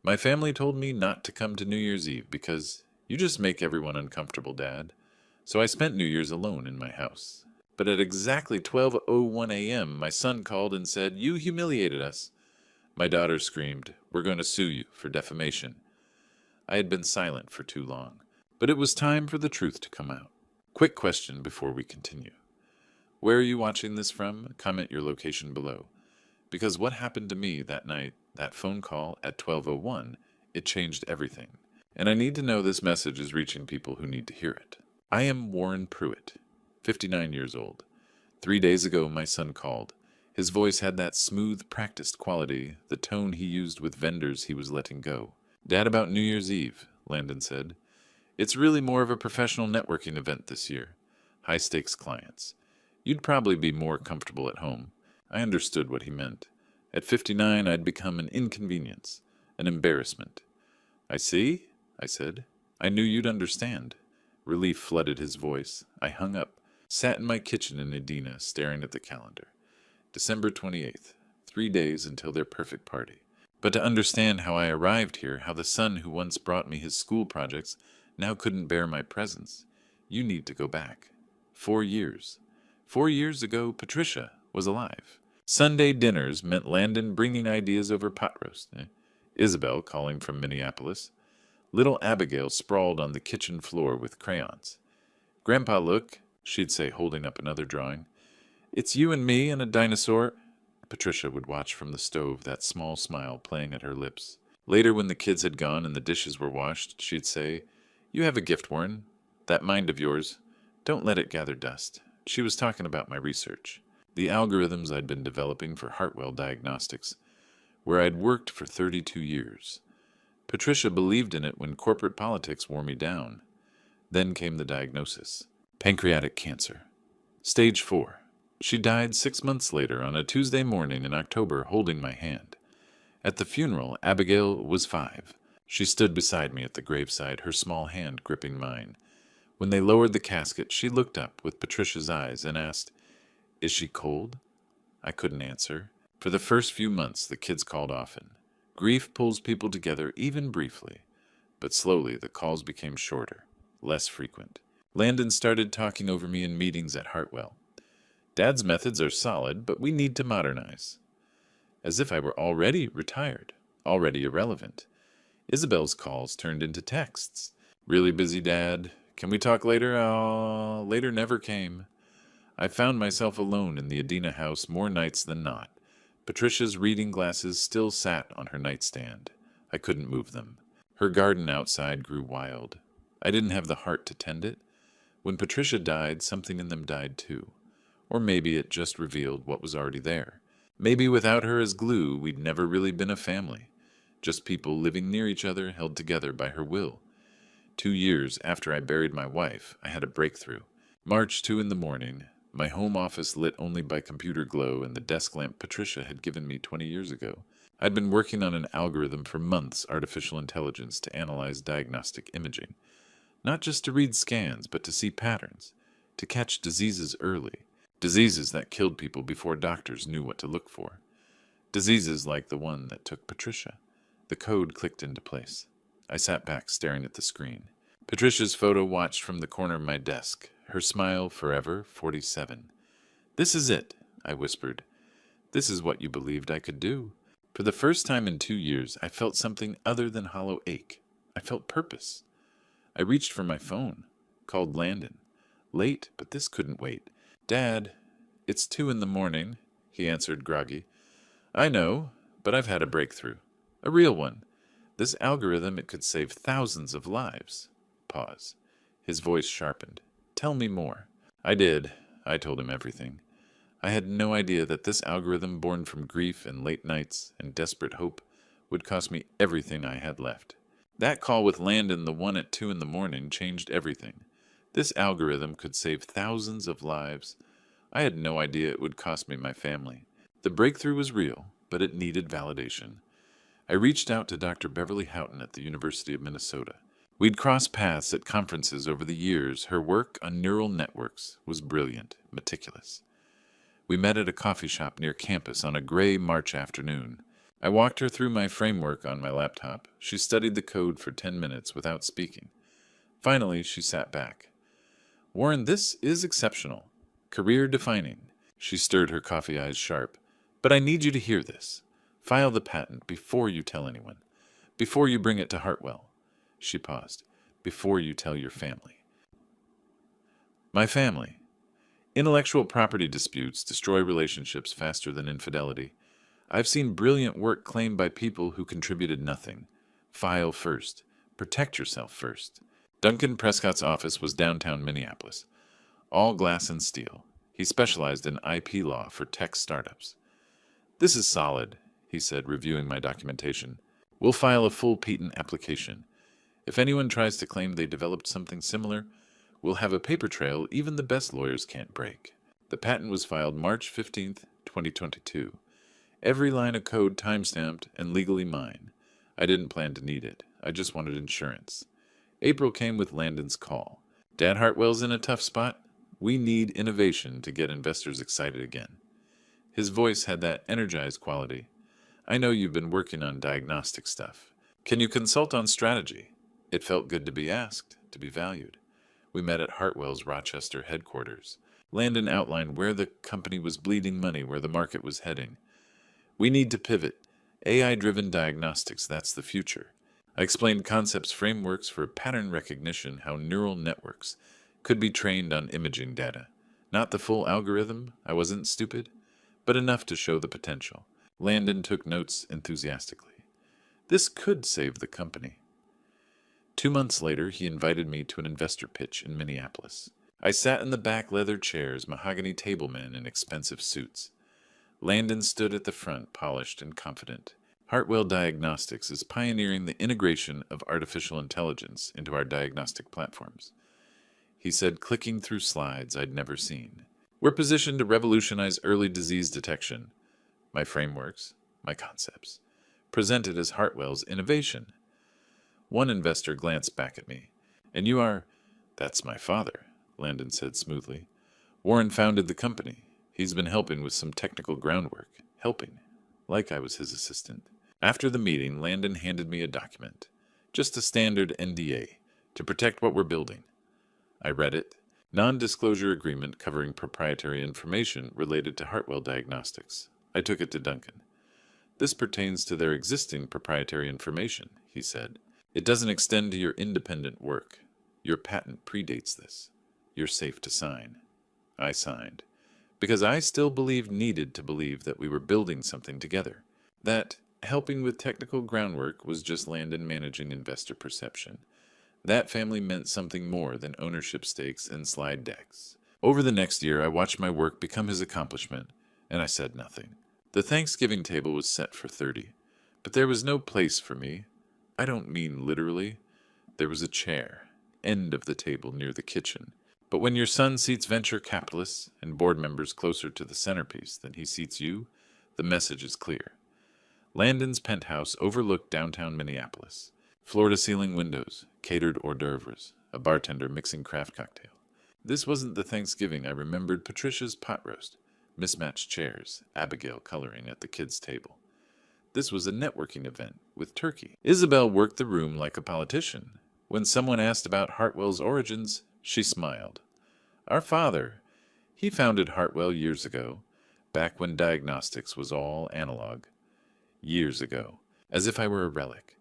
My family told me not to come to New Year's Eve because you just make everyone uncomfortable, Dad. So I spent New Year's alone in my house. But at exactly 12:01 a.m., my son called and said, "You humiliated us." My daughter screamed, "We're going to sue you for defamation." I had been silent for too long, but it was time for the truth to come out. Quick question before we continue. Where are you watching this from? Comment your location below. Because what happened to me that night, that phone call at 12:01, it changed everything. And I need to know this message is reaching people who need to hear it. I am Warren Pruitt, 59 years old. 3 days ago, my son called. His voice had that smooth, practiced quality, the tone he used with vendors he was letting go. "Dad, about New Year's Eve," Landon said. "It's really more of a professional networking event this year. High-stakes clients. You'd probably be more comfortable at home." I understood what he meant. At 59, I'd become an inconvenience, an embarrassment. "I see," I said. "I knew you'd understand." Relief flooded his voice. I hung up, sat in my kitchen in Edina, staring at the calendar. December 28th, 3 days until their perfect party. But to understand how I arrived here, how the son who once brought me his school projects now couldn't bear my presence, you need to go back. 4 years. 4 years ago, Patricia was alive. Sunday dinners meant Landon bringing ideas over pot roast. Isabel calling from Minneapolis. Little Abigail sprawled on the kitchen floor with crayons. "Grandpa, look," she'd say, holding up another drawing. "It's you and me and a dinosaur." Patricia would watch from the stove, that small smile playing at her lips. Later, when the kids had gone and the dishes were washed, she'd say, "You have a gift, Warren. That mind of yours. Don't let it gather dust." She was talking about my research, the algorithms I'd been developing for Hartwell Diagnostics, where I'd worked for 32 years. Patricia believed in it when corporate politics wore me down. Then came the diagnosis. Pancreatic cancer. Stage 4. She died 6 months later on a Tuesday morning in October, holding my hand. At the funeral, Abigail was 5. She stood beside me at the graveside, her small hand gripping mine. When they lowered the casket, she looked up with Patricia's eyes and asked, "Is she cold?" I couldn't answer. For the first few months, the kids called often. Grief pulls people together, even briefly. But slowly, the calls became shorter, less frequent. Landon started talking over me in meetings at Hartwell. "Dad's methods are solid, but we need to modernize." As if I were already retired, already irrelevant. Isabel's calls turned into texts. "Really busy, Dad. Can we talk later?" "Oh, later never came." I found myself alone in the Edina house more nights than not. Patricia's reading glasses still sat on her nightstand. I couldn't move them. Her garden outside grew wild. I didn't have the heart to tend it. When Patricia died, something in them died too. Or maybe it just revealed what was already there. Maybe without her as glue, we'd never really been a family. Just people living near each other, held together by her will. 2 years after I buried my wife, I had a breakthrough. March 2 in the morning, my home office lit only by computer glow and the desk lamp Patricia had given me 20 years ago. I'd been working on an algorithm for months, artificial intelligence, to analyze diagnostic imaging. Not just to read scans, but to see patterns, to catch diseases early. Diseases that killed people before doctors knew what to look for. Diseases like the one that took Patricia. The code clicked into place. I sat back staring at the screen. Patricia's photo watched from the corner of my desk. Her smile, forever 47. "This is it," I whispered. "This is what you believed I could do." For the first time in 2 years, I felt something other than hollow ache. I felt purpose. I reached for my phone, called Landon. Late, but this couldn't wait. "Dad, it's 2 in the morning," he answered groggy. "I know, but I've had a breakthrough. A real one. This algorithm, it could save thousands of lives." Pause. His voice sharpened. "Tell me more." I did. I told him everything. I had no idea that this algorithm, born from grief and late nights and desperate hope, would cost me everything I had left. That call with Landon, the one at 2 in the morning, changed everything. This algorithm could save thousands of lives. I had no idea it would cost me my family. The breakthrough was real, but it needed validation. I reached out to Dr. Beverly Houghton at the University of Minnesota. We'd crossed paths at conferences over the years. Her work on neural networks was brilliant, meticulous. We met at a coffee shop near campus on a gray March afternoon. I walked her through my framework on my laptop. She studied the code for 10 minutes without speaking. Finally, she sat back. Warren, this is exceptional. Career-defining. She stirred her coffee eyes sharp. But I need you to hear this. File the patent before you tell anyone. Before you bring it to Hartwell. She paused. Before you tell your family. My family. Intellectual property disputes destroy relationships faster than infidelity. I've seen brilliant work claimed by people who contributed nothing. File first. Protect yourself first. Duncan Prescott's office was downtown Minneapolis. All glass and steel. He specialized in IP law for tech startups. This is solid, he said, reviewing my documentation. We'll file a full patent application. If anyone tries to claim they developed something similar, we'll have a paper trail even the best lawyers can't break. The patent was filed March 15th, 2022. Every line of code time-stamped and legally mine. I didn't plan to need it. I just wanted insurance. April came with Landon's call. Dad Hartwell's in a tough spot. We need innovation to get investors excited again. His voice had that energized quality. I know you've been working on diagnostic stuff. Can you consult on strategy? It felt good to be asked, to be valued. We met at Hartwell's Rochester headquarters. Landon outlined where the company was bleeding money, where the market was heading. We need to pivot. AI-driven diagnostics, that's the future. I explained concepts, frameworks for pattern recognition, how neural networks could be trained on imaging data. Not the full algorithm, I wasn't stupid, but enough to show the potential. Landon took notes enthusiastically. This could save the company. 2 months later, he invited me to an investor pitch in Minneapolis. I sat in the back leather chairs, mahogany tablemen in expensive suits. Landon stood at the front, polished and confident. Hartwell Diagnostics is pioneering the integration of artificial intelligence into our diagnostic platforms. He said, clicking through slides I'd never seen. We're positioned to revolutionize early disease detection. My frameworks, my concepts, presented as Hartwell's innovation. One investor glanced back at me. And you are... That's my father, Landon said smoothly. Warren founded the company. He's been helping with some technical groundwork. Helping. Like I was his assistant. After the meeting, Landon handed me a document. Just a standard NDA, to protect what we're building. I read it. Non-disclosure agreement covering proprietary information related to Hartwell Diagnostics. I took it to Duncan. This pertains to their existing proprietary information, he said. It doesn't extend to your independent work. Your patent predates this. You're safe to sign. I signed. Because I still needed to believe that we were building something together. That helping with technical groundwork was just Landon managing investor perception. That family meant something more than ownership stakes and slide decks. Over the next year, I watched my work become his accomplishment, and I said nothing. The Thanksgiving table was set for 30, but there was no place for me. I don't mean literally. There was a chair, end of the table near the kitchen. But when your son seats venture capitalists and board members closer to the centerpiece than he seats you, the message is clear. Landon's penthouse overlooked downtown Minneapolis. Floor-to-ceiling windows, catered hors d'oeuvres, a bartender mixing craft cocktail. This wasn't the Thanksgiving I remembered. Patricia's pot roast, mismatched chairs, Abigail coloring at the kids' table. This was a networking event with turkey. Isabel worked the room like a politician. When someone asked about Hartwell's origins, she smiled. Our father, he founded Hartwell years ago, back when diagnostics was all analog. Years ago, as if I were a relic,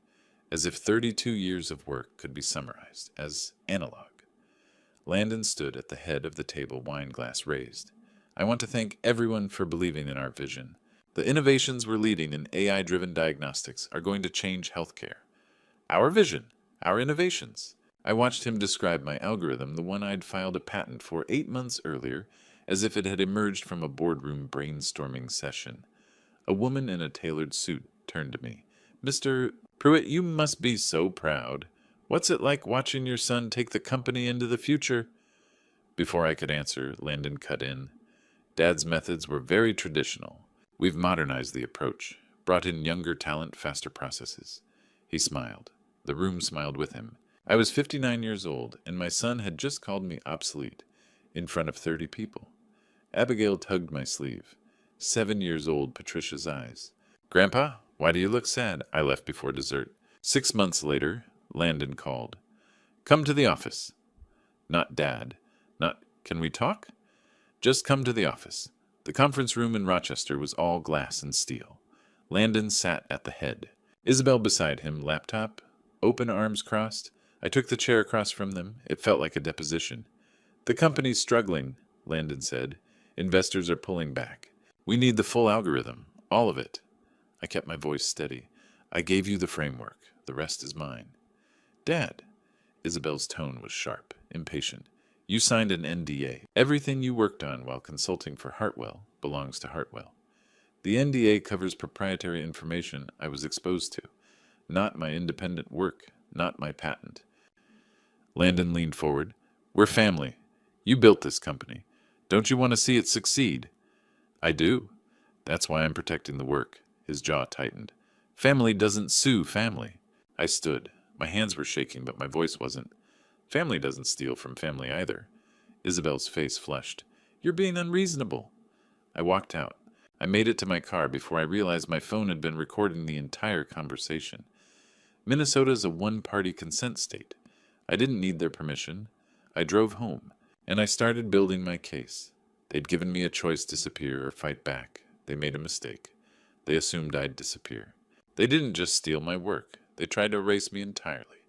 as if 32 years of work could be summarized as analog. Landon stood at the head of the table, wine glass raised. I want to thank everyone for believing in our vision. The innovations we're leading in AI-driven diagnostics are going to change healthcare. Our vision, our innovations. I watched him describe my algorithm, the one I'd filed a patent for 8 months earlier, as if it had emerged from a boardroom brainstorming session. A woman in a tailored suit turned to me. Mr. Pruitt, you must be so proud. What's it like watching your son take the company into the future? Before I could answer, Landon cut in. Dad's methods were very traditional. We've modernized the approach, brought in younger talent, faster processes. He smiled. The room smiled with him. I was 59 years old, and my son had just called me obsolete, in front of 30 people. Abigail tugged my sleeve. 7 years old, Patricia's eyes. Grandpa, Why do you look sad? I left before dessert. 6 months later, Landon called. Come to the office. Not Dad. Not, can we talk? Just come to the office. The conference room in Rochester was all glass and steel. Landon sat at the head. Isabel beside him, laptop, open arms crossed. I took the chair across from them. It felt like a deposition. The company's struggling, Landon said. Investors are pulling back. We need the full algorithm, all of it. I kept my voice steady. I gave you the framework. The rest is mine. Dad. Isabel's tone was sharp, impatient. You signed an NDA. Everything you worked on while consulting for Hartwell belongs to Hartwell. The NDA covers proprietary information I was exposed to, not my independent work, not my patent. Landon leaned forward. We're family. You built this company. Don't you want to see it succeed? I do. That's why I'm protecting the work. His jaw tightened. Family doesn't sue family. I stood. My hands were shaking, but my voice wasn't. Family doesn't steal from family either. Isabel's face flushed. You're being unreasonable. I walked out. I made it to my car before I realized my phone had been recording the entire conversation. Minnesota is a one-party consent state. I didn't need their permission. I drove home, and I started building my case. They'd given me a choice: disappear or fight back. They made a mistake. They assumed I'd disappear. They didn't just steal my work. They tried to erase me entirely.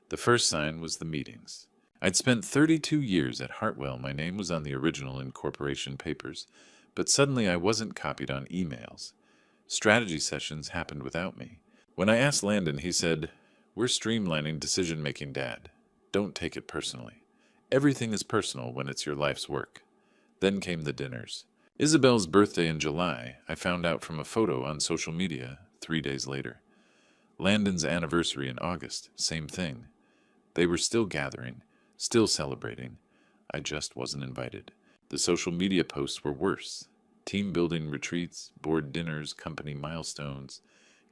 The first sign was the meetings. I'd spent 32 years at Hartwell. My name was on the original incorporation papers, but suddenly I wasn't copied on emails. Strategy sessions happened without me. When I asked Landon, he said, We're streamlining decision-making, Dad. Don't take it personally. Everything is personal when it's your life's work. Then came the dinners. Isabel's birthday in July, I found out from a photo on social media 3 days later. Landon's anniversary in August, same thing. They were still gathering, still celebrating. I just wasn't invited. The social media posts were worse. Team-building retreats, board dinners, company milestones.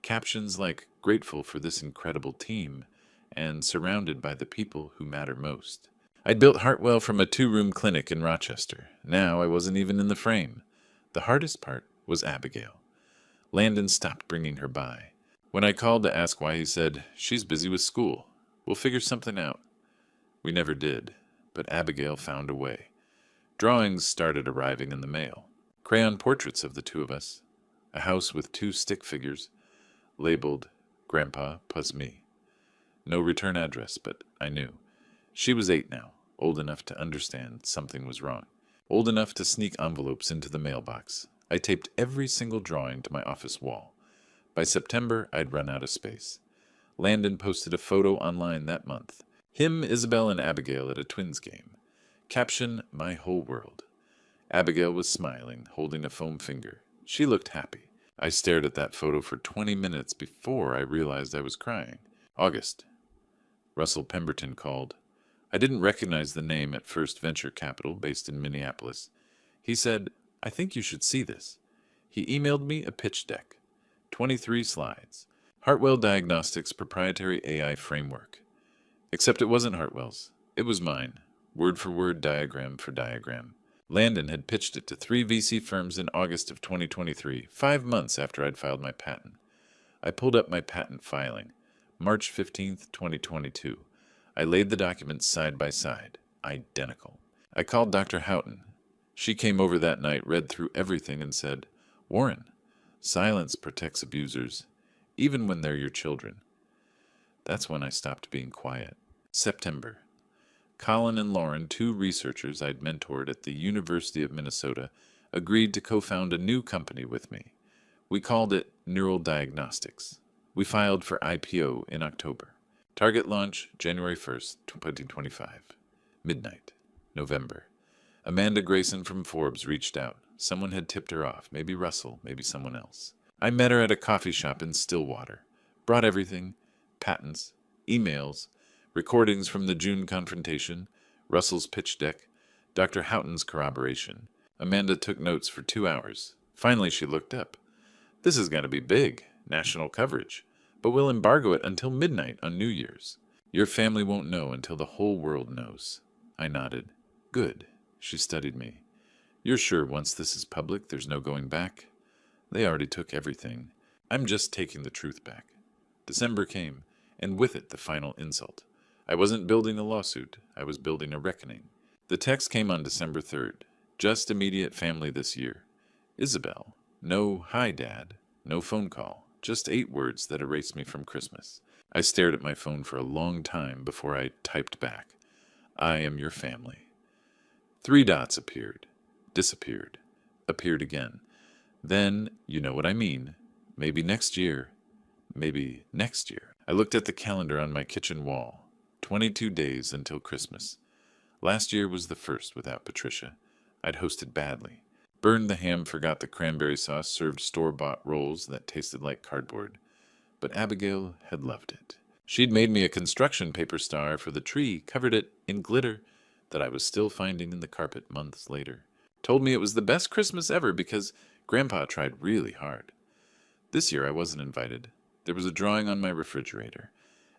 Captions like, grateful for this incredible team, and surrounded by the people who matter most. I'd built Hartwell from a 2-room clinic in Rochester. Now I wasn't even in the frame. The hardest part was Abigail. Landon stopped bringing her by. When I called to ask why, he said, She's busy with school. We'll figure something out. We never did, but Abigail found a way. Drawings started arriving in the mail. Crayon portraits of the two of us. A house with 2 stick figures, labeled Grandpa plus me. No return address, but I knew. She was 8 now, old enough to understand something was wrong. Old enough to sneak envelopes into the mailbox. I taped every single drawing to my office wall. By September, I'd run out of space. Landon posted a photo online that month. Him, Isabel, and Abigail at a Twins game. Caption, My whole world. Abigail was smiling, holding a foam finger. She looked happy. I stared at that photo for 20 minutes before I realized I was crying. August. Russell Pemberton called. I didn't recognize the name at First Venture Capital, based in Minneapolis. He said, I think you should see this. He emailed me a pitch deck. 23 slides. Hartwell Diagnostics' proprietary AI framework. Except it wasn't Hartwell's. It was mine. Word for word, diagram for diagram. Landon had pitched it to 3 VC firms in August of 2023, 5 months after I'd filed my patent. I pulled up my patent filing. March 15th, 2022. I laid the documents side by side. Identical. I called Dr. Houghton. She came over that night, read through everything, and said, Warren, silence protects abusers, even when they're your children. That's when I stopped being quiet. September. Colin and Lauren, 2 researchers I'd mentored at the University of Minnesota, agreed to co-found a new company with me. We called it Neural Diagnostics. We filed for IPO in October. Target launch January 1st, 2025. Midnight. November. Amanda Grayson from Forbes reached out. Someone had tipped her off. Maybe Russell, maybe someone else. I met her at a coffee shop in Stillwater. Brought everything. Patents. Emails. Recordings from the June confrontation. Russell's pitch deck. Dr. Houghton's corroboration. Amanda took notes for 2 hours. Finally she looked up. This is going to be big. National coverage. But we'll embargo it until midnight on New Year's. Your family won't know until the whole world knows. I nodded. Good. She studied me. You're sure once this is public, there's no going back? They already took everything. I'm just taking the truth back. December came, and with it the final insult. I wasn't building a lawsuit, I was building a reckoning. The text came on December 3rd. Just immediate family this year. Isabel. No "Hi, Dad." No phone call. Just 8 words that erased me from Christmas. I stared at my phone for a long time before I typed back. I am your family. 3 dots appeared. Disappeared. Appeared again. Then, you know what I mean. Maybe next year. Maybe next year. I looked at the calendar on my kitchen wall. 22 days until Christmas. Last year was the first without Patricia. I'd hosted badly. Burned the ham, forgot the cranberry sauce, served store-bought rolls that tasted like cardboard. But Abigail had loved it. She'd made me a construction paper star for the tree, covered it in glitter that I was still finding in the carpet months later. Told me it was the best Christmas ever because Grandpa tried really hard. This year I wasn't invited. There was a drawing on my refrigerator.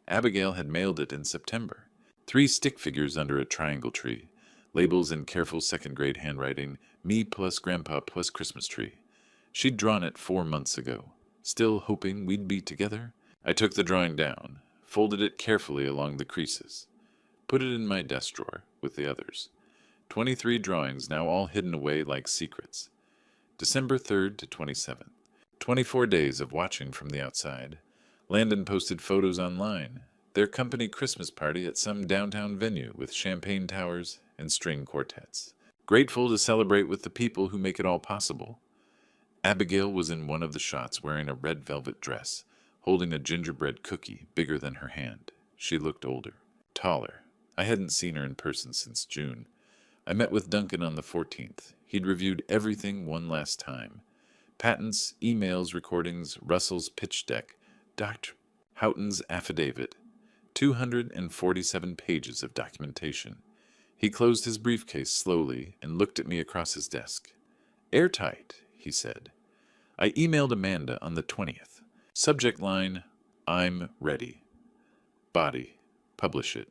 Abigail had mailed it in September. 3 stick figures under a triangle tree. Labels in careful second-grade handwriting, me plus Grandpa plus Christmas tree. She'd drawn it 4 months ago. Still hoping we'd be together? I took the drawing down, folded it carefully along the creases. Put it in my desk drawer with the others. 23 drawings now all hidden away like secrets. December 3rd to 27th. 24 days of watching from the outside. Landon posted photos online. Their company Christmas party at some downtown venue with champagne towers and string quartets. Grateful to celebrate with the people who make it all possible. Abigail was in one of the shots wearing a red velvet dress, holding a gingerbread cookie bigger than her hand. She looked older, taller. I hadn't seen her in person since June. I met with Duncan on the 14th. He'd reviewed everything one last time. Patents, emails, recordings, Russell's pitch deck, Dr. Houghton's affidavit. 247 pages of documentation. He closed his briefcase slowly and looked at me across his desk. Airtight, he said. I emailed Amanda on the 20th. Subject line, I'm ready. Body, publish it.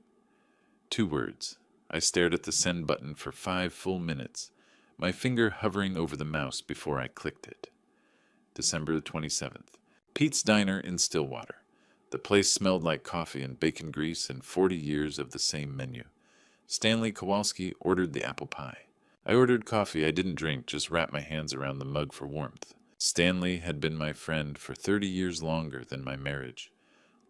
2 words. I stared at the send button for 5 full minutes, my finger hovering over the mouse before I clicked it. December the 27th. Pete's Diner in Stillwater. The place smelled like coffee and bacon grease and 40 years of the same menu. Stanley Kowalski ordered the apple pie. I ordered coffee I didn't drink, just wrapped my hands around the mug for warmth. Stanley had been my friend for 30 years longer than my marriage,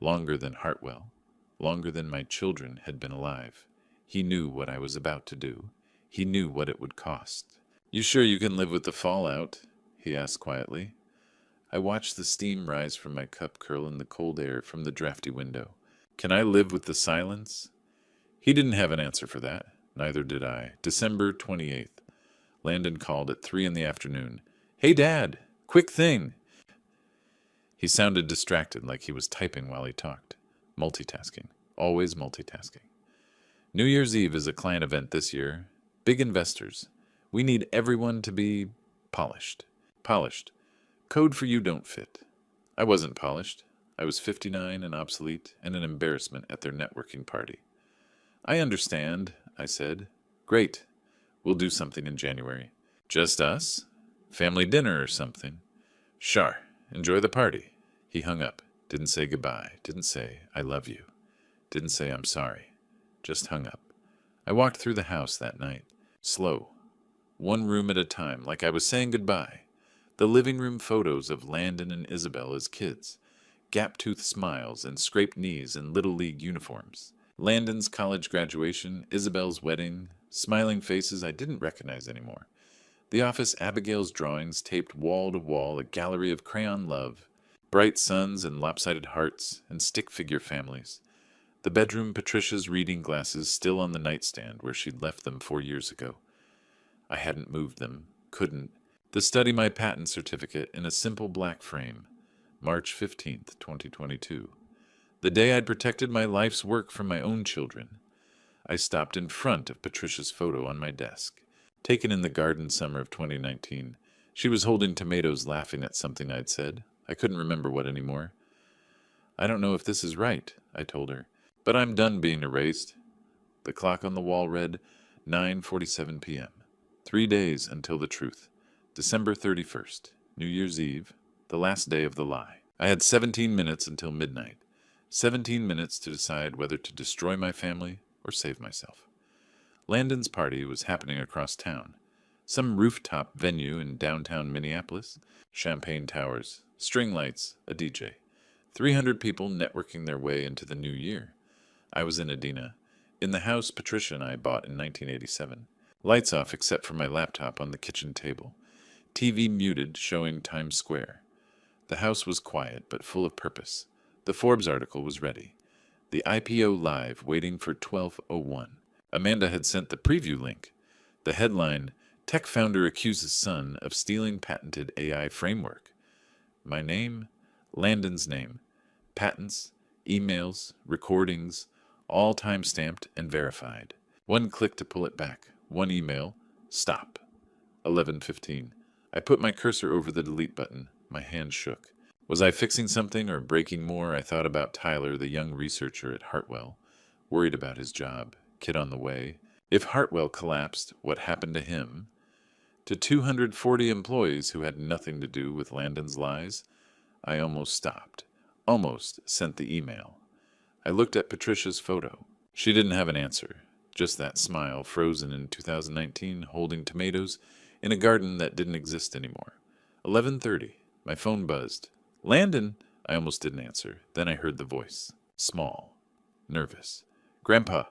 longer than Hartwell, longer than my children had been alive. He knew what I was about to do. He knew what it would cost. You sure you can live with the fallout? He asked quietly. I watched the steam rise from my cup curl in the cold air from the drafty window. Can I live with the silence? He didn't have an answer for that. Neither did I. December 28th. Landon called at 3 in the afternoon. Hey, Dad! Quick thing! He sounded distracted, like he was typing while he talked. Multitasking. Always multitasking. New Year's Eve is a client event this year. Big investors. We need everyone to be polished. Polished. Code for you don't fit. I wasn't polished. I was 59 and obsolete and an embarrassment at their networking party. I understand, I said. Great. We'll do something in January. Just us? Family dinner or something? Sure. Enjoy the party. He hung up. Didn't say goodbye. Didn't say, I love you. Didn't say I'm sorry. Just hung up. I walked through the house that night. Slow. 1 room at a time, like I was saying goodbye. The living room photos of Landon and Isabel as kids. Gap-toothed smiles and scraped knees in Little League uniforms. Landon's college graduation, Isabel's wedding, smiling faces I didn't recognize anymore. The office Abigail's drawings taped wall to wall, a gallery of crayon love. Bright suns and lopsided hearts and stick figure families. The bedroom Patricia's reading glasses still on the nightstand where she'd left them 4 years ago. I hadn't moved them, couldn't. The study my patent certificate in a simple black frame. March 15th, 2022. The day I'd protected my life's work from my own children. I stopped in front of Patricia's photo on my desk, taken in the garden summer of 2019. She was holding tomatoes, laughing at something I'd said. I couldn't remember what anymore. I don't know if this is right, I told her, but I'm done being erased. The clock on the wall read 9:47 p.m. 3 days until the truth. December 31st, New Year's Eve, the last day of the lie. I had 17 minutes until midnight. 17 minutes to decide whether to destroy my family or save myself. Landon's party was happening across town. Some rooftop venue in downtown Minneapolis, champagne towers, string lights, a DJ. 300 people networking their way into the new year. I was in Adena, in the house Patricia and I bought in 1987. Lights off except for my laptop on the kitchen table. TV muted, showing Times Square. The house was quiet but full of purpose. The Forbes article was ready. The IPO live, waiting for 12:01. Amanda had sent the preview link. The headline, Tech Founder Accuses Son of Stealing Patented AI Framework. My name, Landon's name. Patents, emails, recordings, all time-stamped and verified. One click to pull it back. One email, stop. 11:15. I put my cursor over the delete button. My hand shook. Was I fixing something or breaking more? I thought about Tyler, the young researcher at Hartwell, worried about his job, kid on the way. If Hartwell collapsed, what happened to him? To 240 employees who had nothing to do with Landon's lies? I almost stopped. Almost sent the email. I looked at Patricia's photo. She didn't have an answer. Just that smile, frozen in 2019, holding tomatoes in a garden that didn't exist anymore. 11:30. My phone buzzed. Landon! I almost didn't answer. Then I heard the voice. Small. Nervous. Grandpa.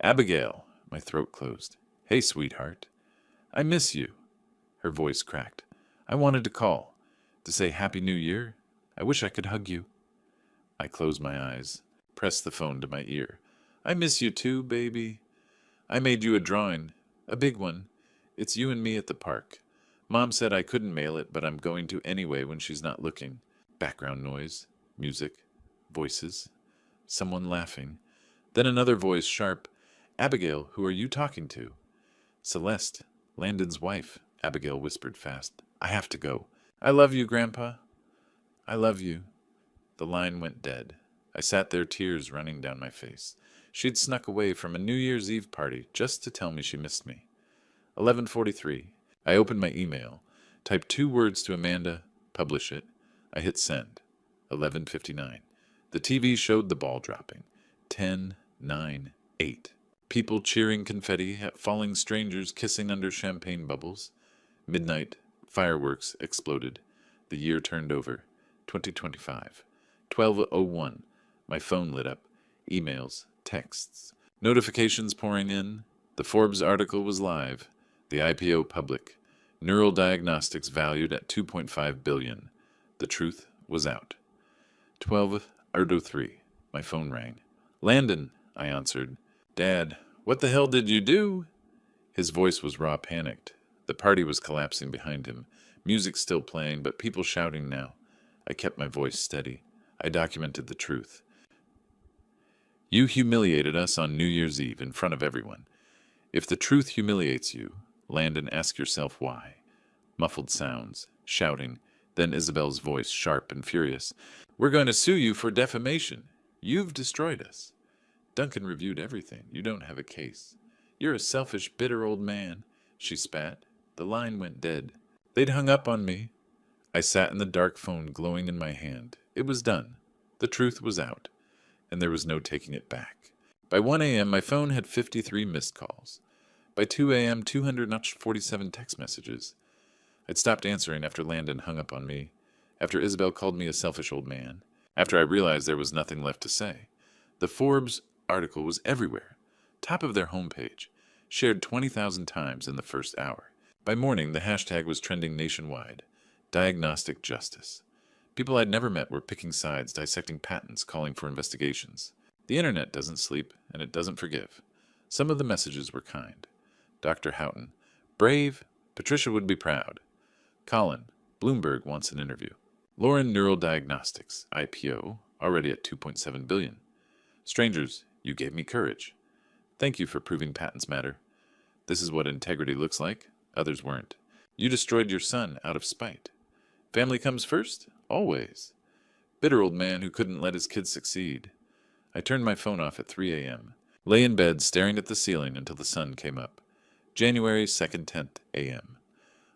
Abigail. My throat closed. Hey, sweetheart. I miss you. Her voice cracked. I wanted to call. To say Happy New Year. I wish I could hug you. I closed my eyes. Pressed the phone to my ear. I miss you too, baby. I made you a drawing. A big one. It's you and me at the park. Mom said I couldn't mail it, but I'm going to anyway when she's not looking. Background noise, music, voices, someone laughing. Then another voice, sharp. Abigail, who are you talking to? Celeste, Landon's wife, Abigail whispered fast. I have to go. I love you, Grandpa. I love you. The line went dead. I sat there, tears running down my face. She'd snuck away from a New Year's Eve party just to tell me she missed me. 11:43. I opened my email, typed 2 words to Amanda, publish it. I hit send. 11:59. The TV showed the ball dropping. 10, 9, 8. People cheering confetti at falling strangers kissing under champagne bubbles. Midnight, fireworks exploded. The year turned over. 2025. 12:01. My phone lit up. Emails, texts, notifications pouring in. The Forbes article was live. The IPO public. Neural diagnostics valued at $2.5 billion. The truth was out. 12:03. My phone rang. Landon, I answered. Dad, what the hell did you do? His voice was raw, panicked. The party was collapsing behind him. Music still playing, but people shouting now. I kept my voice steady. I documented the truth. You humiliated us on New Year's Eve in front of everyone. If the truth humiliates you, Landon, ask yourself why. Muffled sounds, shouting, then Isabel's voice, sharp and furious. We're going to sue you for defamation. You've destroyed us. Duncan reviewed everything. You don't have a case. You're a selfish, bitter old man. She spat. The line went dead. They'd hung up on me. I sat in the dark phone glowing in my hand. It was done. The truth was out. And there was no taking it back. By 1 a.m., my phone had 53 missed calls. By 2 a.m., 247 text messages. I'd stopped answering after Landon hung up on me, after Isabel called me a selfish old man, after I realized there was nothing left to say. The Forbes article was everywhere, top of their homepage, shared 20,000 times in the first hour. By morning, the hashtag was trending nationwide. Diagnostic justice. People I'd never met were picking sides, dissecting patents, calling for investigations. The internet doesn't sleep, and it doesn't forgive. Some of the messages were kind. Dr. Houghton. Brave. Patricia would be proud. Colin. Bloomberg wants an interview. Lauren Neural Diagnostics. IPO. Already at $2.7 billion. Strangers. You gave me courage. Thank you for proving patents matter. This is what integrity looks like. Others weren't. You destroyed your son out of spite. Family comes first? Always. Bitter old man who couldn't let his kids succeed. I turned my phone off at 3 a.m. Lay in bed staring at the ceiling until the sun came up. January 2nd, 10th a.m.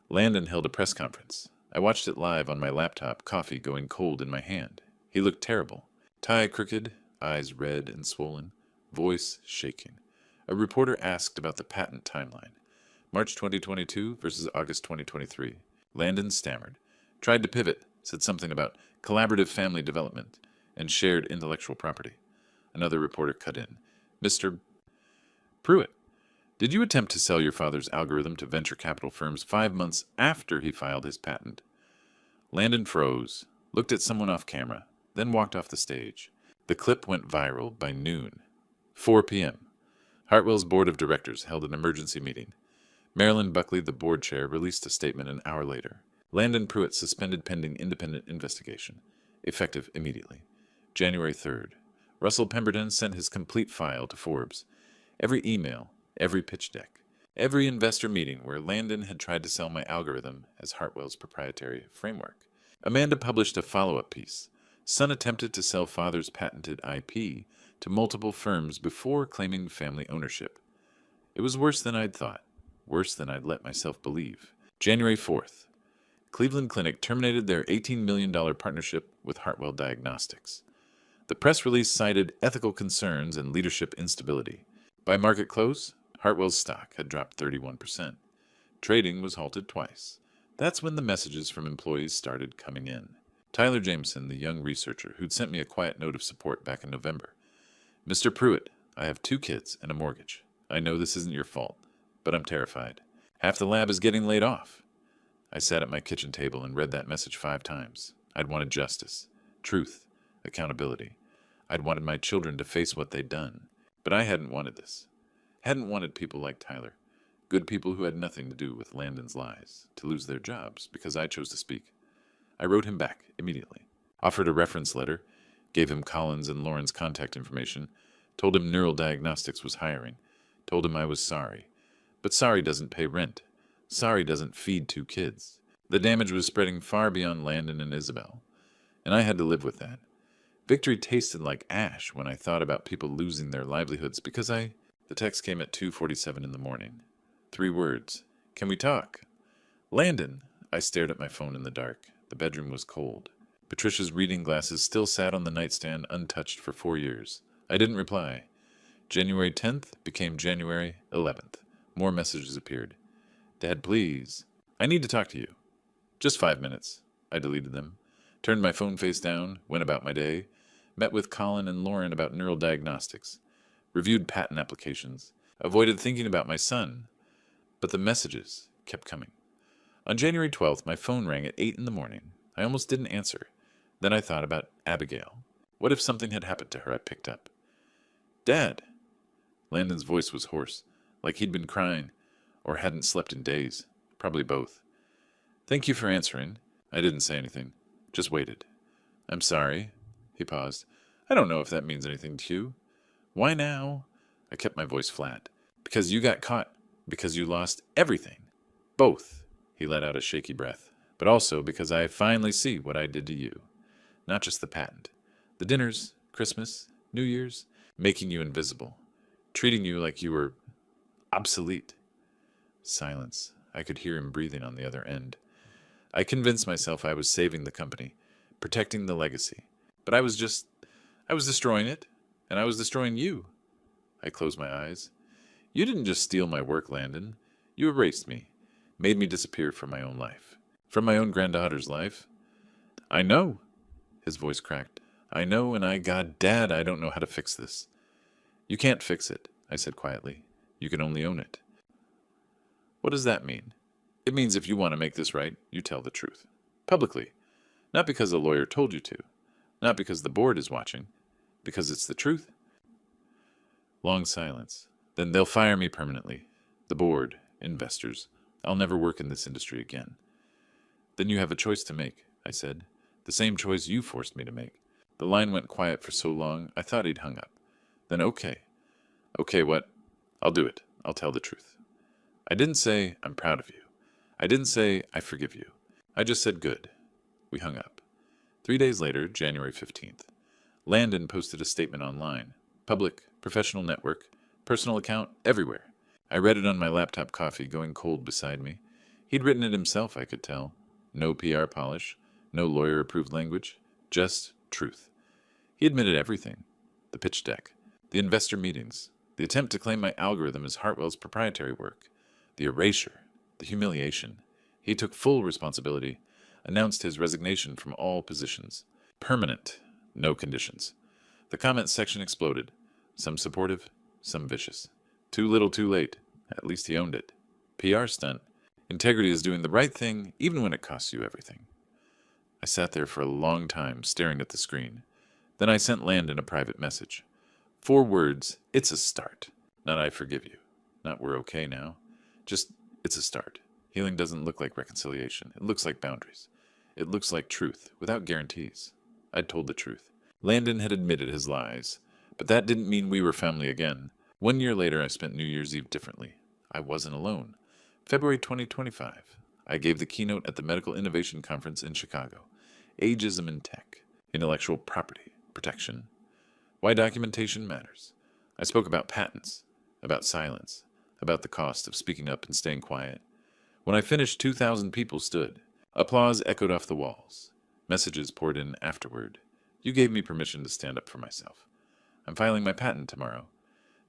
Landon held a press conference. I watched it live on my laptop, coffee going cold in my hand. He looked terrible. Tie crooked, eyes red and swollen, voice shaking. A reporter asked about the patent timeline. March 2022 versus August 2023. Landon stammered. Tried to pivot, said something about collaborative family development and shared intellectual property. Another reporter cut in. Mr. Pruitt, did you attempt to sell your father's algorithm to venture capital firms 5 months after he filed his patent? Landon froze, looked at someone off camera, then walked off the stage. The clip went viral by noon. 4 p.m. Hartwell's board of directors held an emergency meeting. Marilyn Buckley, the board chair, released a statement an hour later. Landon Pruitt suspended pending independent investigation. Effective immediately. January 3rd. Russell Pemberton sent his complete file to Forbes. Every email, every pitch deck, every investor meeting where Landon had tried to sell my algorithm as Hartwell's proprietary framework. Amanda published a follow-up piece. Son attempted to sell father's patented IP to multiple firms before claiming family ownership. It was worse than I'd thought, worse than I'd let myself believe. January 4th. Cleveland Clinic terminated their $18 million partnership with Hartwell Diagnostics. The press release cited ethical concerns and leadership instability. By market close, Hartwell's stock had dropped 31%. Trading was halted twice. That's when the messages from employees started coming in. Tyler Jameson, the young researcher who'd sent me a quiet note of support back in November. Mr. Pruitt, I have 2 kids and a mortgage. I know this isn't your fault, but I'm terrified. Half the lab is getting laid off. I sat at my kitchen table and read that message 5 times. I'd wanted justice, truth, accountability. I'd wanted my children to face what they'd done. But I hadn't wanted this. Hadn't wanted people like Tyler, good people who had nothing to do with Landon's lies, to lose their jobs because I chose to speak. I wrote him back immediately, offered a reference letter, gave him Collins and Lauren's contact information, told him Neural Diagnostics was hiring, told him I was sorry. But sorry doesn't pay rent. Sorry doesn't feed 2 kids. The damage was spreading far beyond Landon and Isabel, and I had to live with that. Victory tasted like ash when I thought about people losing their livelihoods because The text came at 2:47 in the morning. 3 words. Can we talk? Landon. I stared at my phone in the dark. The bedroom was cold. Patricia's reading glasses still sat on the nightstand untouched for 4 years. I didn't reply. January 10th became January 11th. More messages appeared. Dad, please. I need to talk to you. Just 5 minutes. I deleted them. Turned my phone face down, went about my day, met with Colin and Lauren about neural diagnostics, reviewed patent applications, avoided thinking about my son. But the messages kept coming. On January 12th, my phone rang at 8 in the morning. I almost didn't answer. Then I thought about Abigail. What if something had happened to her? I picked up. Dad. Landon's voice was hoarse, like he'd been crying, or hadn't slept in days. Probably both. Thank you for answering. I didn't say anything. Just waited. I'm sorry. He paused. I don't know if that means anything to you. Why now? I kept my voice flat. Because you got caught. Because you lost everything. Both. He let out a shaky breath. But also because I finally see what I did to you. Not just the patent. The dinners, Christmas, New Year's, making you invisible. Treating you like you were obsolete. Silence. I could hear him breathing on the other end. I convinced myself I was saving the company, protecting the legacy. But I was destroying it, and I was destroying you. I closed my eyes. You didn't just steal my work, Landon. You erased me, made me disappear from my own life, from my own granddaughter's life. I know. His voice cracked. I know, and God, Dad, I don't know how to fix this. You can't fix it, I said quietly. You can only own it. What does that mean? It means if you want to make this right, you tell the truth. Publicly. Not because a lawyer told you to. Not because the board is watching. Because it's the truth. Long silence. Then they'll fire me permanently. The board, investors. I'll never work in this industry again. Then you have a choice to make, I said. The same choice you forced me to make. The line went quiet for so long, I thought he'd hung up. Then okay. Okay, what? I'll do it. I'll tell the truth. I didn't say, I'm proud of you. I didn't say, I forgive you. I just said, good. We hung up. 3 days later, January 15th, Landon posted a statement online. Public, professional network, personal account, everywhere. I read it on my laptop coffee going cold beside me. He'd written it himself, I could tell. No PR polish, no lawyer-approved language, just truth. He admitted everything. The pitch deck, the investor meetings, the attempt to claim my algorithm as Hartwell's proprietary work, the erasure, the humiliation. He took full responsibility, announced his resignation from all positions. Permanent, no conditions. The comments section exploded. Some supportive, some vicious. Too little too late. At least he owned it. PR stunt. Integrity is doing the right thing even when it costs you everything. I sat there for a long time staring at the screen. Then I sent Landon a private message. 4 words, it's a start. Not I forgive you. Not we're okay now. Just, it's a start. Healing doesn't look like reconciliation. It looks like boundaries. It looks like truth, without guarantees. I'd told the truth. Landon had admitted his lies, but that didn't mean we were family again. 1 year later, I spent New Year's Eve differently. I wasn't alone. February 2025. I gave the keynote at the Medical Innovation Conference in Chicago. Ageism in Tech. Intellectual property. Protection. Why documentation matters. I spoke about patents, about silence, about the cost of speaking up and staying quiet. When I finished, 2,000 people stood. Applause echoed off the walls. Messages poured in afterward. You gave me permission to stand up for myself. I'm filing my patent tomorrow.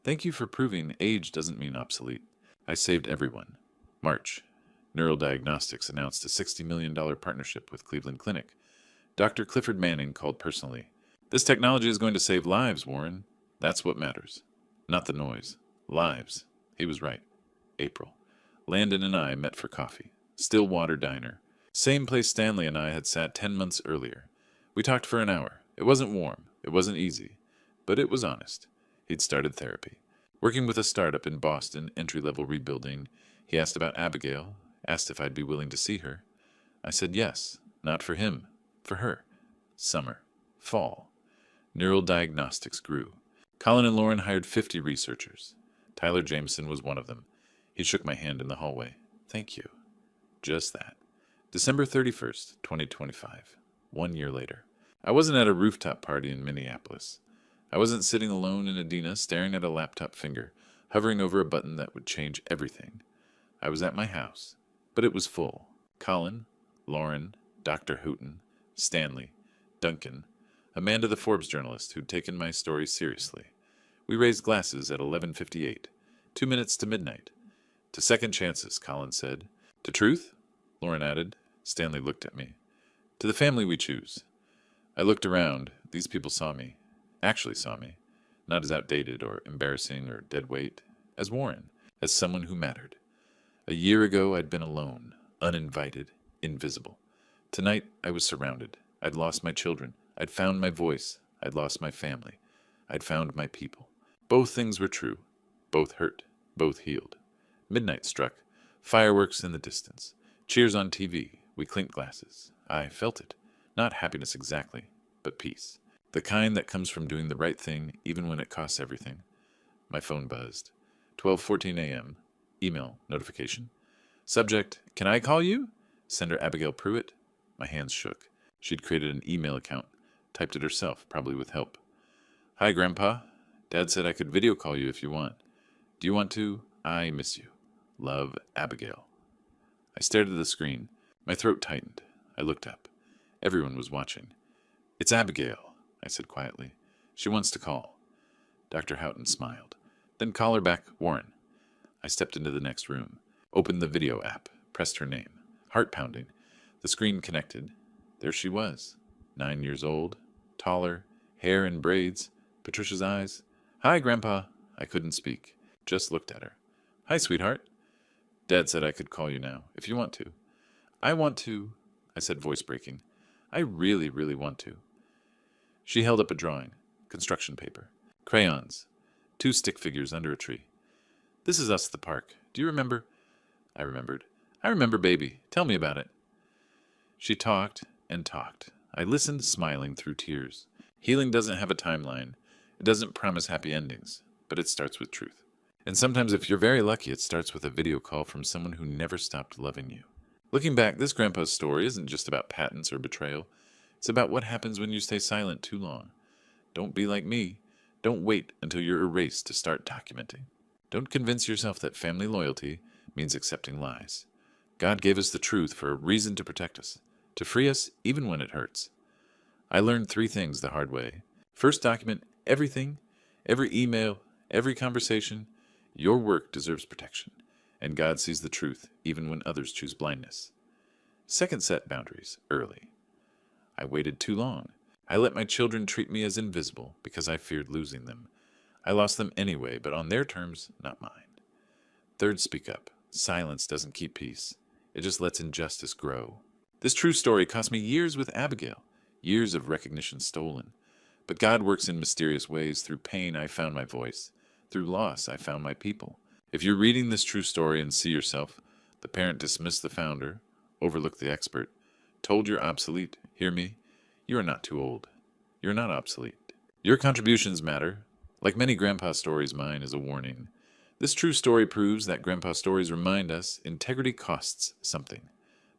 Thank you for proving age doesn't mean obsolete. I saved everyone. March. Neural Diagnostics announced a $60 million partnership with Cleveland Clinic. Dr. Clifford Manning called personally. This technology is going to save lives, Warren. That's what matters. Not the noise. Lives. He was right. April. Landon and I met for coffee. Stillwater Diner. Same place Stanley and I had sat 10 months earlier. We talked for an hour. It wasn't warm. It wasn't easy. But it was honest. He'd started therapy. Working with a startup in Boston, entry-level rebuilding, he asked about Abigail, asked if I'd be willing to see her. I said yes. Not for him. For her. Summer. Fall. Neural Diagnostics grew. Colin and Lauren hired 50 researchers. Tyler Jameson was one of them. He shook my hand in the hallway. Thank you. Just that. December 31st, 2025. 1 year later. I wasn't at a rooftop party in Minneapolis. I wasn't sitting alone in Adena staring at a laptop finger, hovering over a button that would change everything. I was at my house, but it was full. Colin, Lauren, Dr. Hooten, Stanley, Duncan, Amanda the Forbes journalist who'd taken my story seriously. We raised glasses at 11:58, 2 minutes to midnight. To second chances, Colin said. To truth? Lauren added. Stanley looked at me. To the family we choose. I looked around. These people saw me. Actually saw me. Not as outdated or embarrassing or dead weight. As Warren. As someone who mattered. A year ago I'd been alone. Uninvited. Invisible. Tonight I was surrounded. I'd lost my children. I'd found my voice. I'd lost my family. I'd found my people. Both things were true. Both hurt. Both healed. Midnight struck. Fireworks in the distance. Cheers on TV. We clinked glasses. I felt it. Not happiness exactly, but peace. The kind that comes from doing the right thing even when it costs everything. My phone buzzed. 12:14 a.m. Email notification. Subject, can I call you? Sender Abigail Pruitt. My hands shook. She'd created an email account. Typed it herself, probably with help. Hi, Grandpa. Dad said I could video call you if you want. Do you want to? I miss you. Love, Abigail. I stared at the screen. My throat tightened. I looked up. Everyone was watching. It's Abigail, I said quietly. She wants to call. Dr. Houghton smiled. Then call her back, Warren. I stepped into the next room. Opened the video app. Pressed her name. Heart pounding. The screen connected. There she was. 9 years old. Taller. Hair in braids. Patricia's eyes. Hi, Grandpa. I couldn't speak. Just looked at her. Hi, sweetheart. Dad said I could call you now, if you want to. I want to, I said, voice breaking. I really, really want to. She held up a drawing. Construction paper. Crayons. 2 stick figures under a tree. This is us at the park. Do you remember? I remembered. I remember, baby. Tell me about it. She talked and talked. I listened, smiling through tears. Healing doesn't have a timeline. It doesn't promise happy endings, but it starts with truth. And sometimes, if you're very lucky, it starts with a video call from someone who never stopped loving you. Looking back, this grandpa's story isn't just about patents or betrayal. It's about what happens when you stay silent too long. Don't be like me. Don't wait until you're erased to start documenting. Don't convince yourself that family loyalty means accepting lies. God gave us the truth for a reason to protect us, to free us even when it hurts. I learned 3 things the hard way. First, document everything, every email, every conversation. Your work deserves protection, and God sees the truth even when others choose blindness. Second, set boundaries early. I waited too long. I let my children treat me as invisible because I feared losing them. I lost them anyway, but on their terms, not mine. Third, speak up. Silence doesn't keep peace. It just lets injustice grow. This true story cost me years with Abigail, years of recognition stolen. But God works in mysterious ways. Through pain, I found my voice. Through loss, I found my people. If you're reading this true story and see yourself, the parent dismissed the founder, overlooked the expert, told you're obsolete, hear me, you are not too old. You're not obsolete. Your contributions matter. Like many grandpa stories, mine is a warning. This true story proves that grandpa stories remind us integrity costs something,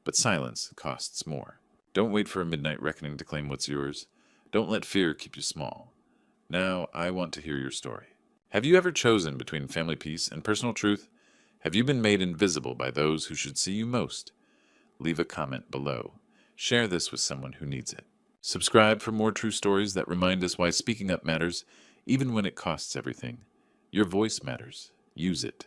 but silence costs more. Don't wait for a midnight reckoning to claim what's yours. Don't let fear keep you small. Now, I want to hear your story. Have you ever chosen between family peace and personal truth? Have you been made invisible by those who should see you most? Leave a comment below. Share this with someone who needs it. Subscribe for more true stories that remind us why speaking up matters, even when it costs everything. Your voice matters. Use it.